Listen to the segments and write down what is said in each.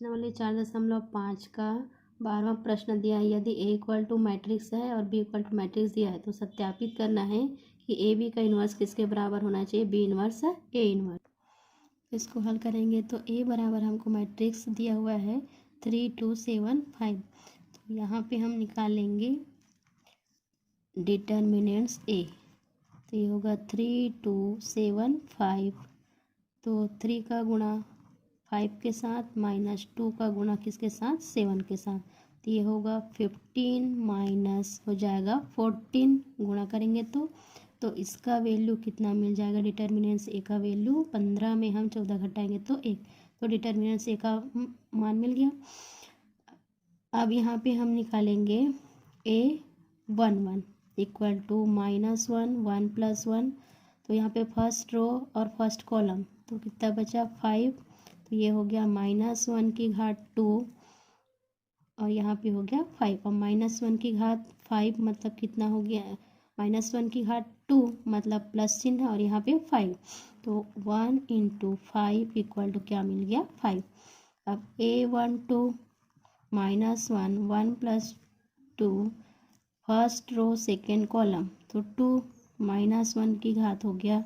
प्रश्नावली 4.5 का 12वां प्रश्न दिया है। यदि ए इक्वल टू मैट्रिक्स है और बी इक्वल टू मैट्रिक्स दिया है तो सत्यापित करना है कि ए बी का इन्वर्स किसके बराबर होना चाहिए, बी इन्वर्स है ए इन्वर्स। इसको हल करेंगे तो ए बराबर हमको मैट्रिक्स दिया हुआ है 3 2 7 5। तो यहाँ पे हम निकालेंगे डिटर्मिनेंट्स ए। तो ये होगा 3 2 7 5। तो 3 का गुणा 5 के साथ माइनस 2 का गुणा किसके साथ, 7 के साथ। तो ये होगा 15 माइनस हो जाएगा 14 गुणा करेंगे तो इसका वैल्यू कितना मिल जाएगा, डिटर्मिनेंट्स ए का वैल्यू 15 में हम 14 घटाएंगे तो 1। तो डिटर्मिनेंट्स ए का मान मिल गया। अब यहाँ पे हम निकालेंगे A11 इक्वल टू -1 1 + 1। तो यहाँ पे फर्स्ट रो और फर्स्ट कॉलम तो कितना बचा 5। तो ये हो गया -1 की घात 2 और यहाँ पे हो गया 5। और -1 की घात 5 मतलब कितना हो गया, -1 की घात 2 मतलब प्लस चिन्ह और यहाँ पे 5। तो 1 × 5 इक्वल टू क्या मिल गया 5। अब A12 -1 1 + 2 first row second column तो 2 -1 की घात हो गया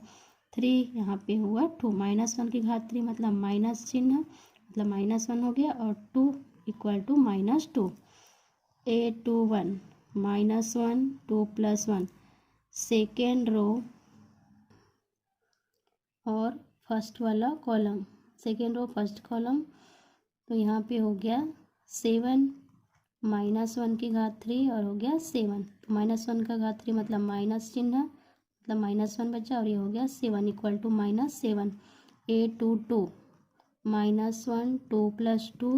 3, यहाँ पे हुआ 2 -1 की घात 3 मतलब माइनस चिन्ह मतलब -1 हो गया और 2 equal to -2। A21 -1 2 + 1 second row और फर्स्ट वाला column, second row first column. तो यहाँ पे हो गया 7 -1 की घात 3 और हो गया 7। तो -1 का घात 3 मतलब माइनस चिन्ह मतलब -1 बचा और ये हो गया 7 equal to -7। A22 -1 2 + 2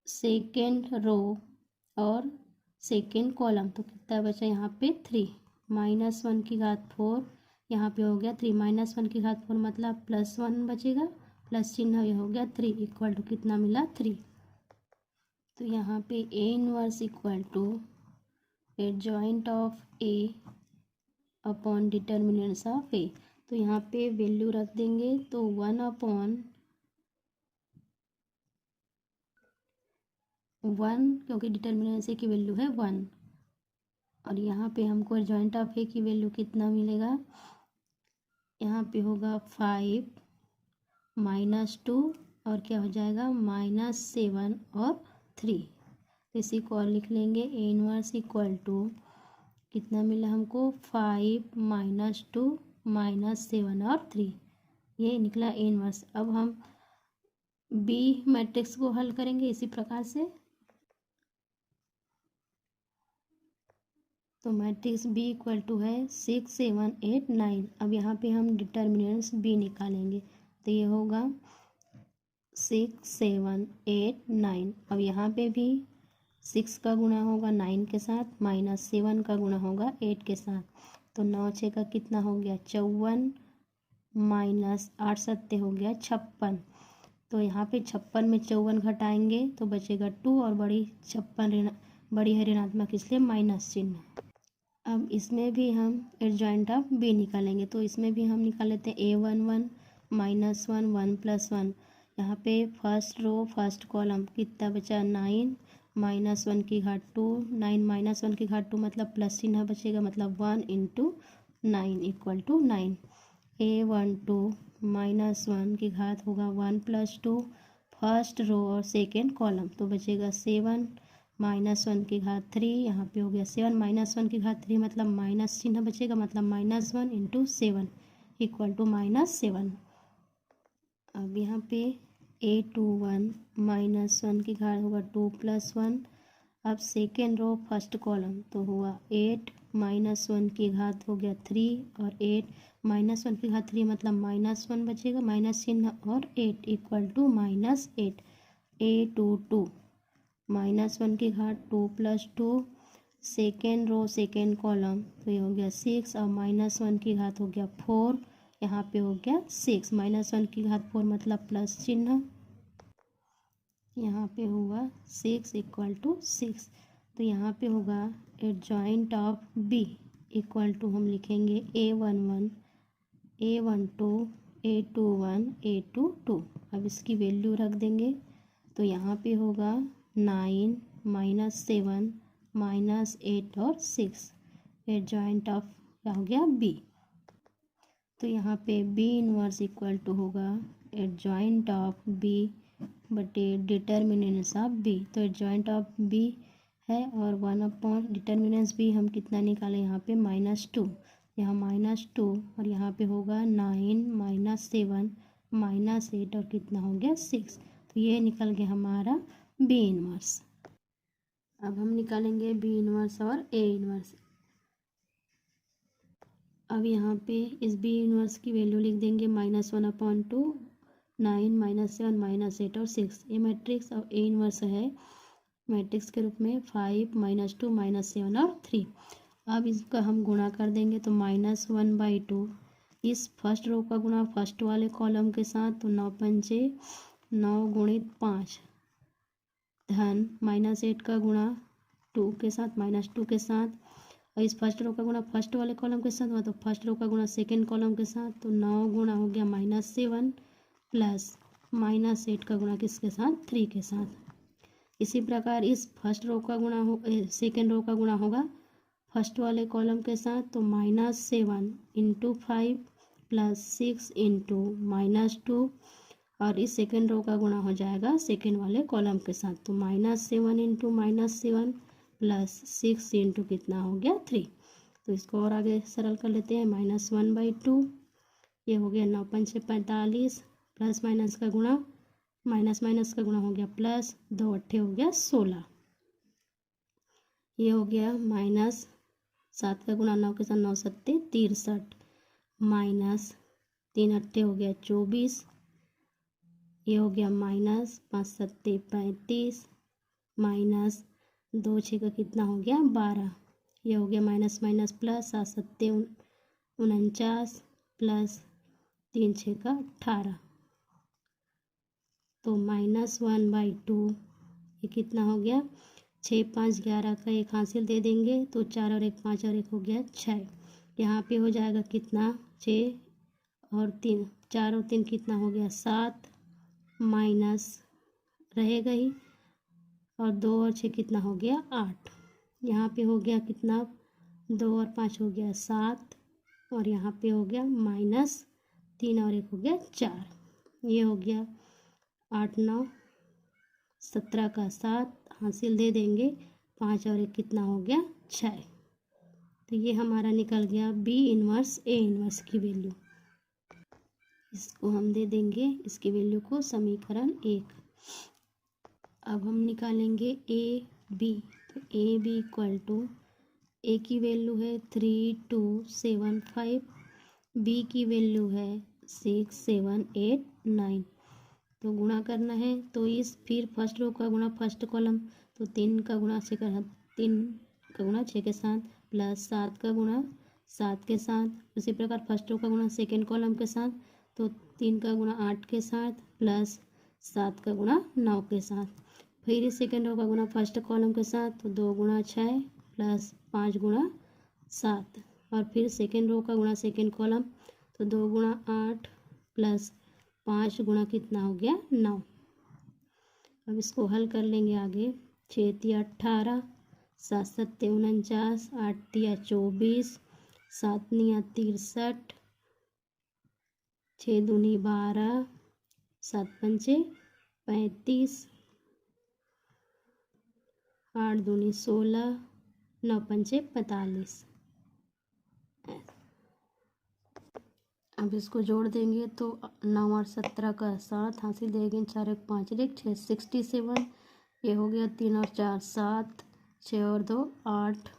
second row और सेकेंड कॉलम तो कितना बचा यहाँ पे 3 -1 की घात 4 यहाँ पे हो गया 3 -1 की घात 4 मतलब +1 बचेगा प्लस चिन्ह ये हो गया 3 इक्वल टू कितना मिला 3। तो यहाँ पे A inverse equal to adjoint of A upon determinants of A। तो यहाँ पे वैल्यू रख देंगे तो 1/1 क्योंकि डिटर्मिनेंट्स A की वैल्यू है 1 और यहाँ पे हमको एडजॉइंट ऑफ A की वैल्यू कितना मिलेगा, यहाँ पे होगा 5 -2 और क्या हो जाएगा -7 और 3। तो इसी को और लिख लेंगे A इनवर्स इक्वल टू कितना मिला हमको 5 -2 -7 और 3। ये निकला A इनवर्स। अब हम B मैट्रिक्स को हल करेंगे इसी प्रकार से। तो मैट्रिक्स B इक्वल टू है 6 7 8 9। अब यहाँ पे हम डिटर्मिनेंट्स B निकालेंगे तो ये होगा 6 7 8 9। अब यहाँ पे भी 6 का गुणा होगा 9 के साथ -7 का गुणा होगा 8 के साथ। तो 9 6 का कितना हो गया 54 -8 7 हो गया 56। तो यहाँ पे 56 में 54 घटाएंगे तो बचेगा 2 और बड़ी 56 बड़ी है ऋणात्मक इसलिए माइनस चिन्ह। अब इसमें भी हम एडजॉइंट ऑफ B निकालेंगे तो इसमें भी हम निकाल लेते हैं A11 -1 1 + 1। यहाँ पे फर्स्ट रो फर्स्ट कॉलम कितना बचा 9 -1 की घात 2 9 -1 की घात 2 मतलब प्लस चिन्ह बचेगा मतलब 1 × 9 इक्वल टू 9। A12 -1 की घात होगा 1 + 2 फर्स्ट रो और सेकेंड कॉलम तो बचेगा 7 -1 की घात 3 यहाँ पे हो गया 7 -1 की घात 3 मतलब माइनस चिन्ह बचेगा मतलब -1 × 7 इक्वल टू -7। अब यहाँ पे A21 -1 की घात होगा 2 + 1। अब सेकेंड रो फर्स्ट कॉलम तो हुआ 8 -1 की घात हो गया 3 और 8 -1 की घात 3 मतलब -1 बचेगा माइनस चिन्ह और 8 इक्वल टू -8। A22 -1 की घात 2 + 2 सेकेंड रो सेकेंड कॉलम तो ये हो गया 6 और -1 की घात हो गया 4 यहाँ पे हो गया 6 -1 की घात 4 मतलब प्लस चिन्ह यहाँ पे हुआ 6 इक्वल टू 6। तो यहाँ पे होगा adjoint of B equal to हम लिखेंगे A11 A12 A21 A22। अब इसकी वैल्यू रख देंगे तो यहाँ पे होगा 9 -7 -8 और 6। एडजॉइंट ऑफ क्या हो गया बी। तो यहाँ पे बी इनवर्स इक्वल टू होगा एडजॉइंट ऑफ बी बटे डिटर्मिनेंट्स ऑफ बी। तो एडजॉइंट ऑफ बी है और 1 डिटर्मिनेंट्स बी हम कितना निकालें यहाँ पे -2। यहाँ -2 और यहाँ पे होगा 9 -7 -8 और कितना हो गया 6। तो ये निकल गया हमारा बी इनवर्स। अब हम निकालेंगे बी इनवर्स और ए इनवर्स। अब यहाँ पे इस बी इनवर्स की वैल्यू लिख देंगे -1/2 9 -7 -8 और 6। ये मैट्रिक्स और ए इनवर्स है मैट्रिक्स के रूप में 5 -2 -7 और 3। अब इसका हम गुणा कर देंगे तो -1/2 इस फर्स्ट रो का गुणा फर्स्ट वाले कॉलम के साथ, तो 9 पंचे 9 गुणित 5 धन -8 का गुणा 2 के साथ -2 के साथ, और इस फर्स्ट रो का गुणा फर्स्ट वाले कॉलम के साथ हुआ तो फर्स्ट रो का गुणा सेकेंड कॉलम के साथ, तो 9 गुणा हो गया -7 प्लस -8 का गुणा किसके साथ 3 के साथ। इसी प्रकार इस फर्स्ट रो का गुणा हो सेकेंड रो का गुणा होगा फर्स्ट वाले कॉलम के साथ, तो -7 × 5 प्लस 6 × -2, और इस सेकेंड रो का गुणा हो जाएगा सेकेंड वाले कॉलम के साथ, तो -7 × -7 प्लस 6 × कितना हो गया 3। तो इसको और आगे सरल कर लेते हैं -1/2 ये हो गया 9 पंचे 45 प्लस माइनस का गुणा माइनस का गुणा हो गया प्लस 2 अट्ठे हो गया 16। ये हो गया -7 का गुणा 9 के साथ 9 सत्ते 63 माइनस 3 अट्ठे हो गया 24। ये हो गया -5 सत्ते 35 माइनस 2 छः का कितना हो गया 12। ये हो गया माइनस माइनस प्लस 7 सत्ते 49 प्लस 3 छः का 18। तो -1/2 ये कितना हो गया 6 5 11 का 1 हासिल दे देंगे तो 4 और 1 5 और 1 हो गया 6। यहाँ पे हो जाएगा कितना 6 और 3 4 और 3 कितना हो गया 7 माइनस रहेगा ही और 2 और 6 कितना हो गया 8। यहाँ पे हो गया कितना 2 और 5 हो गया 7 और यहाँ पे हो गया -3 और 1 हो गया 4। ये हो गया 8 9 17 का 7 हासिल दे देंगे 5 और 1 कितना हो गया 6। तो ये हमारा निकल गया बी इनवर्स ए इनवर्स की वैल्यू। इसको हम दे देंगे इसकी वैल्यू को समीकरण 1। अब हम निकालेंगे ए बी। तो ए बी इक्वल टू ए की वैल्यू है 3275 बी की वैल्यू है 6789। तो गुणा करना है तो इस फिर फर्स्ट रो का गुणा फर्स्ट कॉलम, तो 3 का गुणा 6 के साथ प्लस 7 का गुणा 7 के साथ। उसी प्रकार फर्स्ट रो का गुणा सेकेंड कॉलम के साथ, तो 3 का गुणा 8 के साथ प्लस 7 का गुणा 9 के साथ। फिर इस सेकेंड रो का गुणा फर्स्ट कॉलम के साथ, तो 2 गुणा 6 प्लस 5 गुणा 7, और फिर सेकेंड रो का गुणा सेकेंड कॉलम, तो 2 गुणा 8 प्लस 5 गुणा कितना हो गया 9। अब इसको हल कर लेंगे आगे। 6 तिया 18 7 सत्ते 49 8 तिया 24 7 निया 63 6 दूनी 12 7 पंचे 35 8 दूनी 16 9 पंचे 45। अब इसको जोड़ देंगे तो 9 और 17 का 7 हासिल देंगे 4 1 5 1 6 67। ये हो गया 3 और 4 7 6 और 2 8।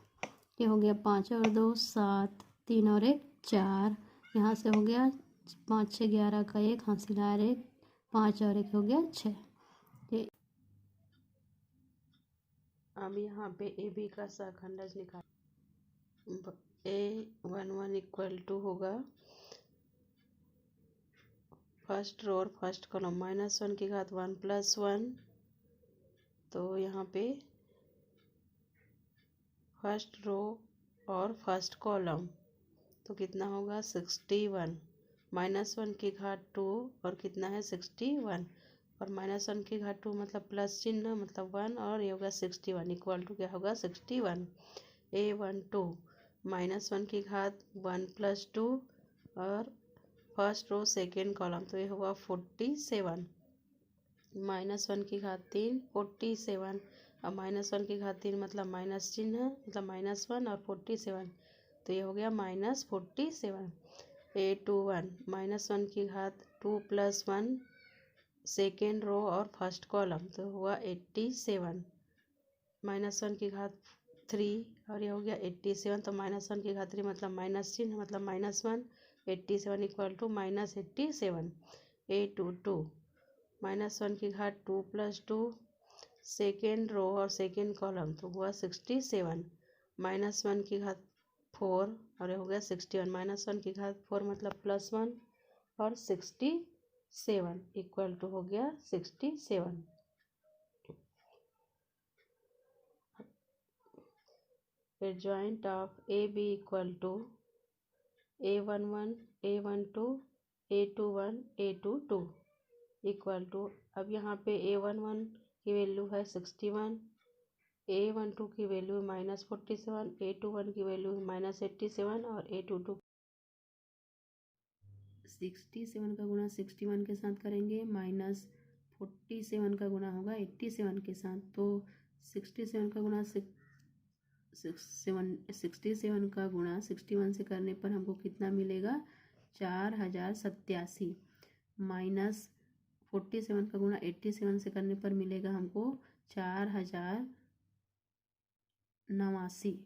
ये हो गया 5 और 2 7 3 और 1 4। यहाँ से हो गया 5 6 11 का 1 हासिल आ 1 5 और 1 हो गया 6। अब यहाँ पे ए बी का सहखंडज निकाल। A11 इक्वल टू होगा फर्स्ट रो और फर्स्ट कॉलम -1 की घात 1 + 1। तो यहाँ पे फर्स्ट रो और फर्स्ट कॉलम तो कितना होगा 61 -1 की घात 2 और कितना है 61। और -1 की घात 2 मतलब प्लस चिन्ह मतलब 1 और ये होगा 61 इक्वल टू क्या होगा 61 A12 -1 की घात 1 + 2 और फर्स्ट रो सेकेंड कॉलम तो ये होगा 47 -1 की घात 3 47 अब -1 की घात 3 मतलब माइनस चिन्ह मतलब -1 और 47 तो ये हो गया -47 A21 -1 की घात 2 + 1 सेकेंड रो और फर्स्ट कॉलम तो हुआ 87 -1 की घात 3 और ये हो गया 87 तो -1 की घात 3 मतलब माइनस चिन्ह मतलब -1 87 इक्वल टू -87 A22 -1 की घात 2 + 2 सेकेंड रो और सेकेंड कॉलम तो हुआ 67 -1 की घात 4 और ये हो गया 61 -1 की घात 4 मतलब +1 और 67 इक्वल टू हो गया 67 adjoint of AB equal to A11 A12 A21 A22 equal to अब यहाँ पे A11 की वैल्यू है 61 A12 की वैल्यू -47 A21 की वैल्यू -87 और A22 67 का गुणा 61 के साथ करेंगे -47 का गुणा होगा 87 के साथ तो 67 का गुणा 67 का गुणा 61 से करने पर हमको कितना मिलेगा 4087 -47 का गुणा 87 से करने पर मिलेगा हमको 4089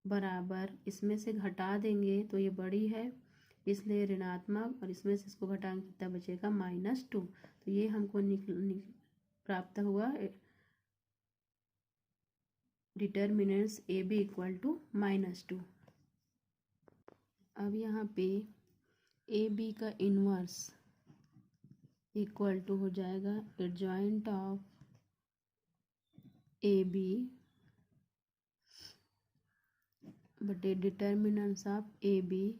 बराबर इसमें से घटा देंगे तो ये बड़ी है इसलिए ऋणात्मक और इसमें से इसको घटाएंगे कितना बचेगा -2 तो ये हमको प्राप्त हुआ डिटर्मिनेंट्स AB इक्वल टू -2। अब यहाँ पे AB का इन्वर्स इक्वल टू हो जाएगा एडजॉइंट ऑफ AB बटे determinants of AB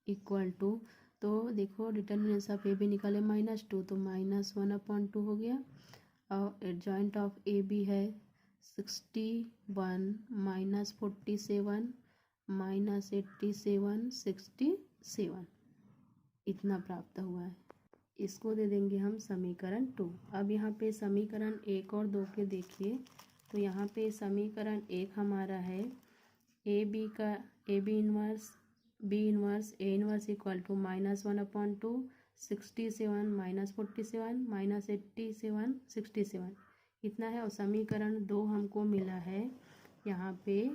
equal to तो देखो डिटर्मिनेंट्स ऑफ AB निकाले -2 तो -1/2 हो गया और एडजॉइंट ऑफ AB है 61 -47 -87 67 इतना प्राप्त हुआ है। इसको दे देंगे हम समीकरण 2। अब यहाँ पे समीकरण 1 और 2 के देखिए तो यहाँ पे समीकरण 1 हमारा है AB का AB inverse B inverse A inverse equal to -1/2 67 -47 -87 67 इतना है और समीकरण 2 हमको मिला है यहाँ पे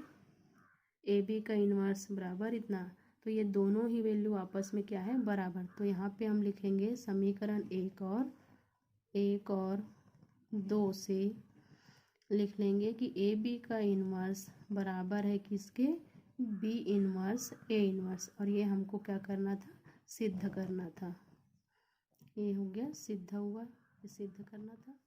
AB का इन्वर्स बराबर इतना तो ये दोनों ही वैल्यू आपस में क्या है बराबर तो यहाँ पे हम लिखेंगे समीकरण 1 और 2 से लिख लेंगे कि AB का इन्वर्स बराबर है किसके B इन्वर्स A इन्वर्स और ये हमको क्या करना था सिद्ध करना था। ये हो गया सिद्ध हुआ ये सिद्ध करना था।